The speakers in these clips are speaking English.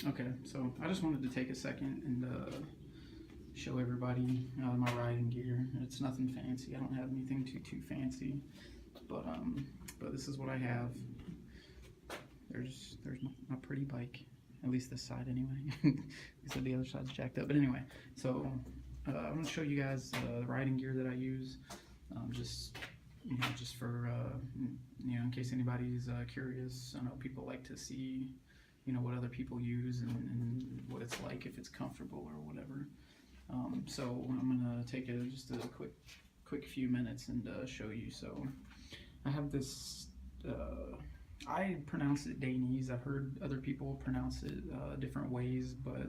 Okay, so I just wanted to take a second and show everybody my riding gear. It's nothing fancy. I don't have anything too fancy, but this is what I have. There's my pretty bike, at least this side anyway. So the other side's jacked up, but anyway. So I'm gonna show you guys the riding gear that I use, just for in case anybody's curious. I know people like to see what other people use and what it's like, if it's comfortable or whatever. So I'm gonna take just a quick few minutes and show you. So I have this. I pronounce it Dainese. I've heard other people pronounce it different ways, but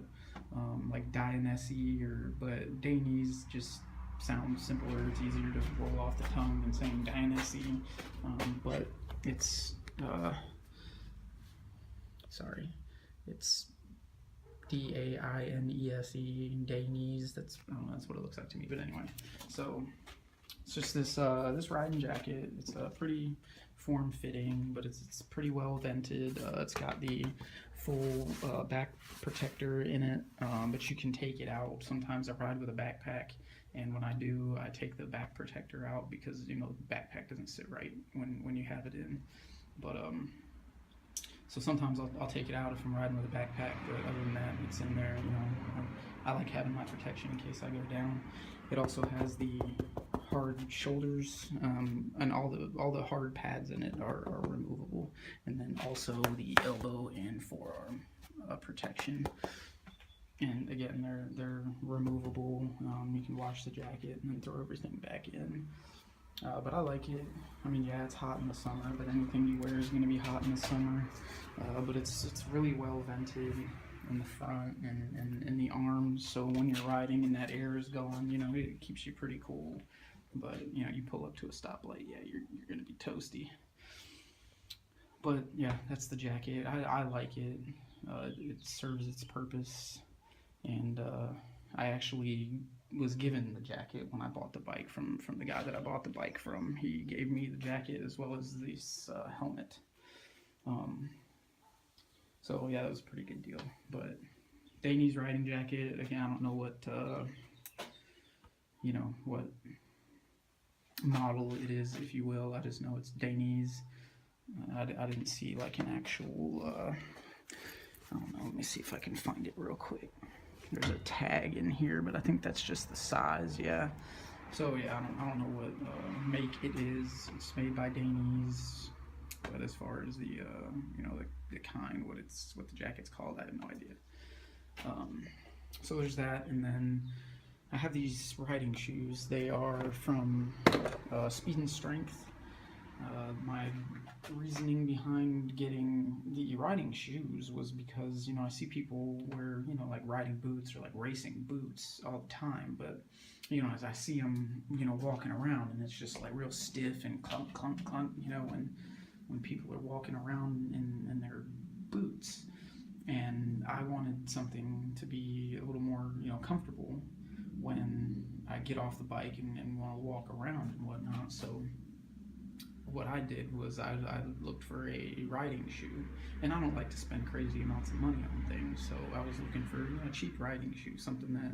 like Dainese but Dainese just sounds simpler. It's easier to roll off the tongue than saying Dainese. But it's sorry, it's Dainese, Dainese. That's I don't know, that's what it looks like to me. But anyway, so it's just this this riding jacket. It's pretty form-fitting, but it's pretty well vented. It's got the full back protector in it, but you can take it out. Sometimes I ride with a backpack, and when I do, I take the back protector out because the backpack doesn't sit right when you have it in. But so sometimes I'll take it out if I'm riding with a backpack, but other than that, it's in there. I like having my protection in case I go down. It also has the hard shoulders, and all the hard pads in it are removable, and then also the elbow and forearm protection. And again, they're removable. You can wash the jacket and then throw everything back in. But I like it. I mean, yeah, it's hot in the summer, but anything you wear is going to be hot in the summer. But it's really well vented in the front and in the arms, so when you're riding and that air is going, it keeps you pretty cool. But you pull up to a stoplight, yeah, you're going to be toasty. But yeah, that's the jacket. I like it. It serves its purpose, and I actually was given the jacket when I bought the bike from the guy that I bought the bike from. He gave me the jacket as well as this helmet. So yeah, that was a pretty good deal. But Dainese riding jacket, again, I don't know what what model it is, if you will. I just know it's Dainese. I didn't see like an actual I don't know, let me see if I can find it real quick. There's a tag in here, but I think that's just the size. Yeah. So yeah, I don't know what make it is. It's made by Dainese, but as far as the the kind, what the jacket's called, I have no idea. So there's that, and then I have these riding shoes. They are from Speed and Strength. My reasoning behind getting the riding shoes was because I see people wear like riding boots or like racing boots all the time, but as I see them walking around, and it's just like real stiff and clunk clunk clunk, when people are walking around in their boots. And I wanted something to be a little more comfortable when I get off the bike and want to walk around and whatnot. So what I did was I looked for a riding shoe, and I don't like to spend crazy amounts of money on things, so I was looking for a cheap riding shoe, something that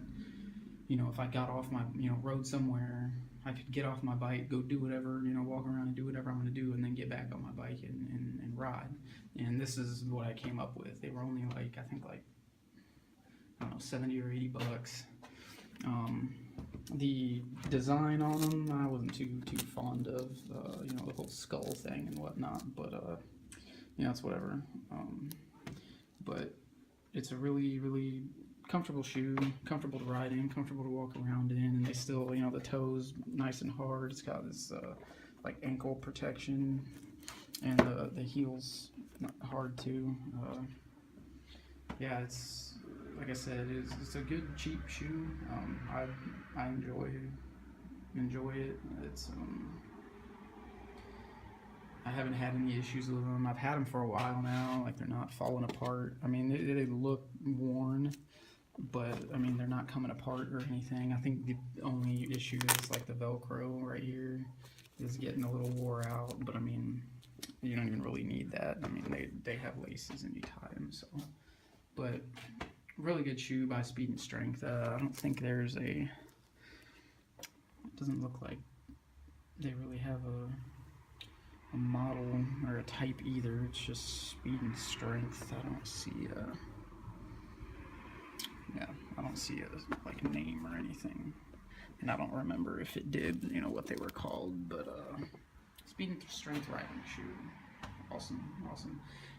if I got off my rode somewhere, I could get off my bike, go do whatever, walk around and do whatever I'm going to do, and then get back on my bike and ride. And this is what I came up with. They were only like, I think like, I don't know, 70 or 80 bucks. The design on them, I wasn't too fond of, the whole skull thing and whatnot, but it's whatever. But it's a really comfortable shoe, comfortable to ride in, comfortable to walk around in, and they still, the toes nice and hard. It's got this like ankle protection, and the heels not hard too. Yeah, it's like I said, it's a good cheap shoe. I enjoy it. It's I haven't had any issues with them. I've had them for a while now. Like, they're not falling apart. I mean, they look worn, but I mean, they're not coming apart or anything. I think the only issue is like the Velcro right here is getting a little wore out, but I mean, you don't even really need that. I mean, they have laces and you tie them, so. But really good shoe by Speed and Strength. I don't think there's a, it doesn't look like they really have a model or a type either. It's just Speed and Strength. I don't see yeah, I don't see a like name or anything, and I don't remember if it did, you know, what they were called, but Speed and Strength riding shoe, awesome.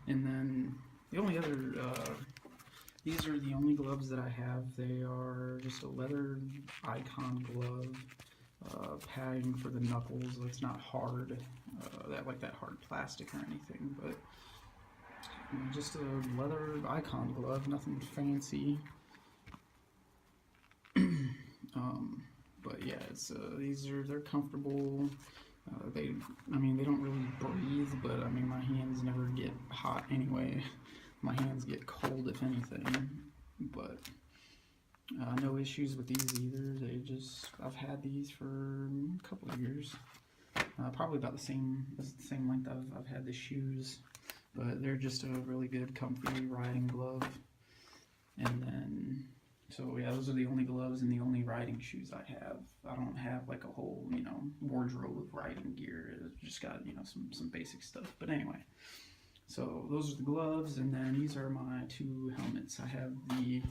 And then the only other, these are the only gloves that I have. They are just a leather Icon glove, padding for the knuckles. It's not hard, that hard plastic or anything, but just a leather Icon glove, nothing fancy. But yeah, it's they're comfortable. They don't really breathe, but I mean, my hands never get hot anyway. My hands get cold if anything, but no issues with these either. I've had these for a couple of years, probably about the same length I've had the shoes, but they're just a really good, comfy riding glove. And then, so yeah, those are the only gloves and the only riding shoes I have. I don't have like a whole, you know, wardrobe of riding gear. It's just got, you know, some basic stuff. But anyway, so those are the gloves, and then these are my two helmets. I have the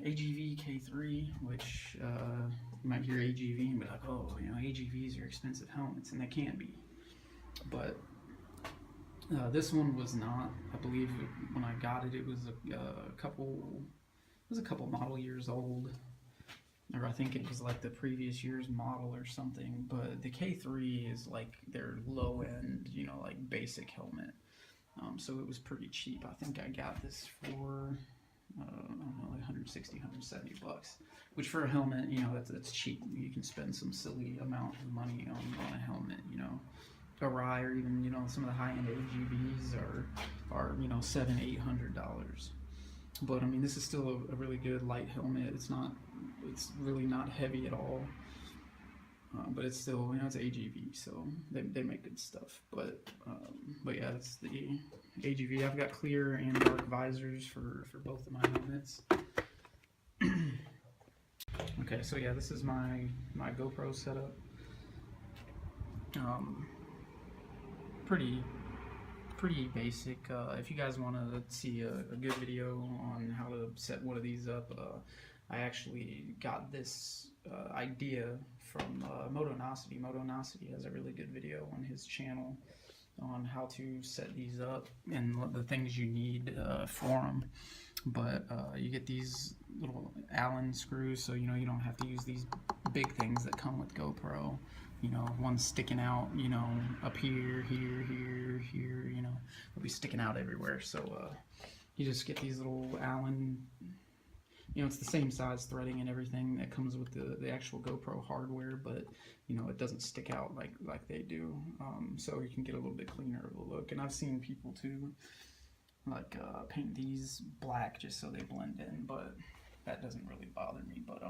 AGV K3, which you might hear AGV and be like, oh, you know, AGVs are expensive helmets, and they can be. But this one was not. I believe when I got it, it was a couple model years old, or I think it was like the previous year's model or something. But the K3 is like their low end, you know, like basic helmet. So it was pretty cheap. I think I got this for I don't know, like 160, 170 bucks, which for a helmet, you know, that's cheap. You can spend some silly amount of money on a helmet, you know. A Rye, or even, you know, some of the high-end AGVs are you know, $700-800. But I mean, this is still a really good light helmet. It's really not heavy at all. But it's still, you know, it's AGV, so they make good stuff. But yeah, it's the AGV. I've got clear and dark visors for both of my helmets. Okay, so yeah, this is my GoPro setup. Pretty basic. If you guys want to see a good video on how to set one of these up, I actually got this idea from Motonosity. Motonosity has a really good video on his channel on how to set these up and the things you need for them. But you get these little Allen screws, so you know you don't have to use these big things that come with GoPro. You know, one sticking out, you know, up here, here, you know, it'll be sticking out everywhere. So you just get these little Allen, you know, it's the same size threading and everything that comes with the actual GoPro hardware, but you know, it doesn't stick out like they do. So you can get a little bit cleaner of a look. And I've seen people too, like paint these black just so they blend in, but that doesn't really bother me. But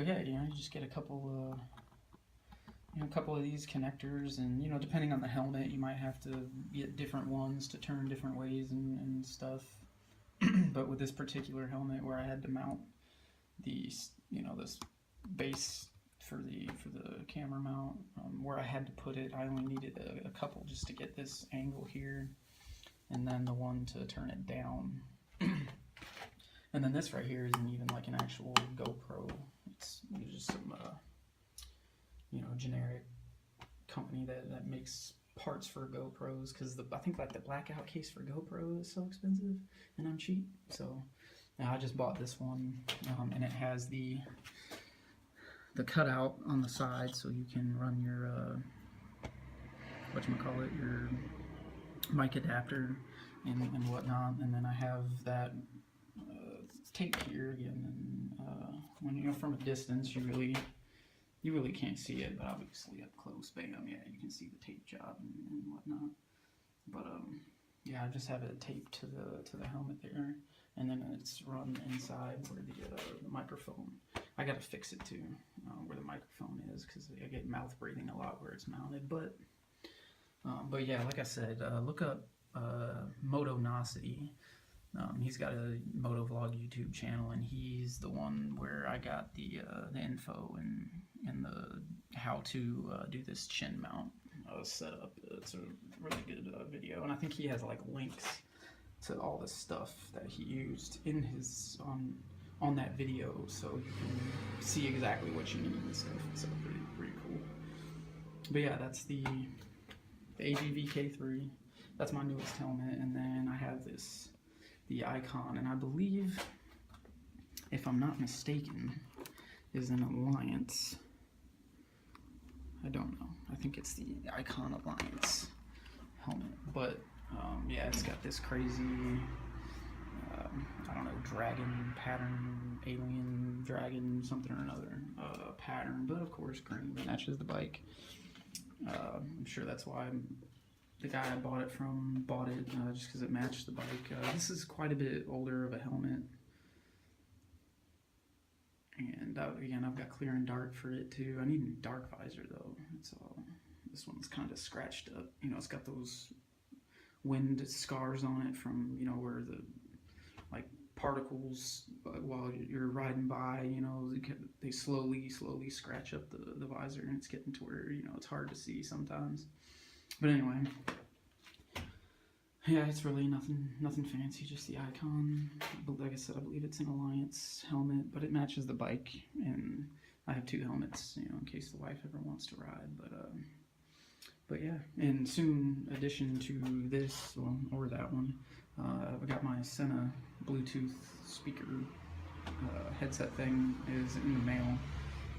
yeah, you know, you just get a couple of these connectors, and you know, depending on the helmet, you might have to get different ones to turn different ways and stuff. But with this particular helmet, where I had to mount these, you know, this base for the camera mount, where I had to put it, I only needed a couple just to get this angle here, and then the one to turn it down. And then this right here isn't even like an actual GoPro. It's just some you know, generic company that makes parts for GoPros, because I think like the blackout case for GoPro is so expensive and I'm cheap. So I just bought this one, and it has the cutout on the side, so you can run your whatchamacallit, your mic adapter and whatnot. And then I have that tape here again, and when you know, from a distance, you really can't see it, but obviously up close, bam, yeah, you can see the tape job and whatnot. But yeah, I just have it taped to the helmet there, and then it's run inside where the microphone. I gotta fix it too, where the microphone is, because I get mouth breathing a lot where it's mounted. But yeah, like I said, look up Motonosity. He's got a motovlog YouTube channel, and he's the one where I got the info and the how to do this chin mount setup. It's a really good video, and I think he has like links to all the stuff that he used in his on that video, so you can see exactly what you need and stuff. So pretty cool. But yeah, that's the AGV K3. That's my newest helmet, and then I have the Icon, and I believe, if I'm not mistaken, is an Alliance. I don't know. I think it's the Icon Alliance helmet, but yeah, it's got this crazy, I don't know, dragon pattern, alien dragon, something or another pattern, but of course green matches the bike. I'm sure that's why the guy I bought it from bought it, just because it matched the bike. This is quite a bit older of a helmet, and again, I've got clear and dark for it too. I need a dark visor though. This one's kind of scratched up. You know, it's got those wind scars on it from, you know, where the like particles while you're riding by, you know, they slowly scratch up the visor, and it's getting to where, you know, it's hard to see sometimes. But anyway, yeah, it's really nothing fancy, just the Icon. But like I said, I believe it's an Alliance helmet, but it matches the bike, and I have two helmets, you know, in case the wife ever wants to ride. But yeah, and soon addition to this one or that one, I got my Sena Bluetooth speaker headset thing is in the mail,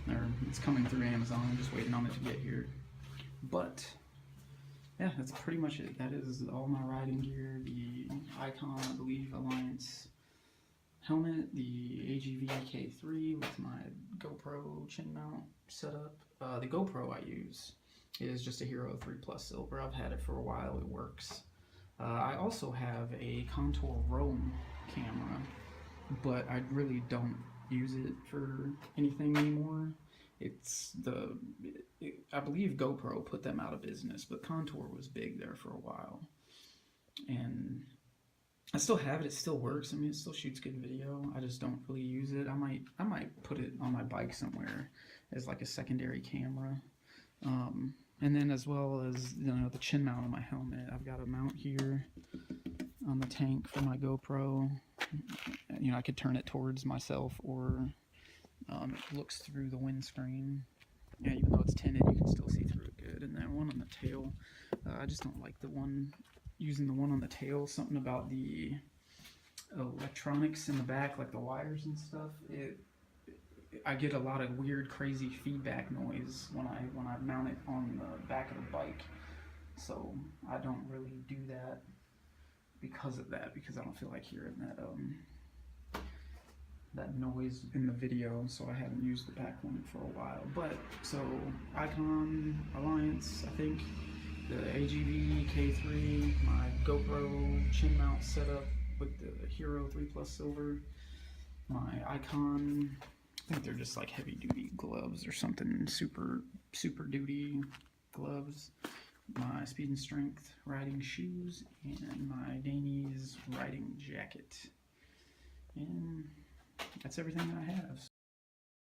or it's coming through Amazon. I'm just waiting on it to get here. But yeah, that's pretty much it. That is all my riding gear. The Icon, I believe, Alliance helmet, the AGV K3 with my GoPro chin mount setup. The GoPro I use is just a Hero 3 Plus Silver. I've had it for a while. It works. I also have a Contour Roam camera, but I really don't use it for anything anymore. I believe GoPro put them out of business, but Contour was big there for a while, and I still have it. It still works. I mean, it still shoots good video. I just don't really use it. I might put it on my bike somewhere as like a secondary camera. And then as well as, you know, the chin mount on my helmet, I've got a mount here on the tank for my GoPro. You know, I could turn it towards myself, or it looks through the windscreen. Yeah, even though it's tinted, you can still see through it good. And then one on the tail, I just don't like using the one on the tail. Something about the electronics in the back, like the wires and stuff, I get a lot of weird, crazy feedback noise when I mount it on the back of the bike. So I don't really do that because of that, because I don't feel like hearing that noise in the video. So I haven't used the back one for a while. But so Icon, Alliance, I think, the AGV K3, my GoPro chin mount setup with the Hero 3 Plus Silver, my Icon, I think they're just like heavy duty gloves or something, super duty gloves, my Speed and Strength riding shoes, and my Dainese riding jacket. And that's everything that I have.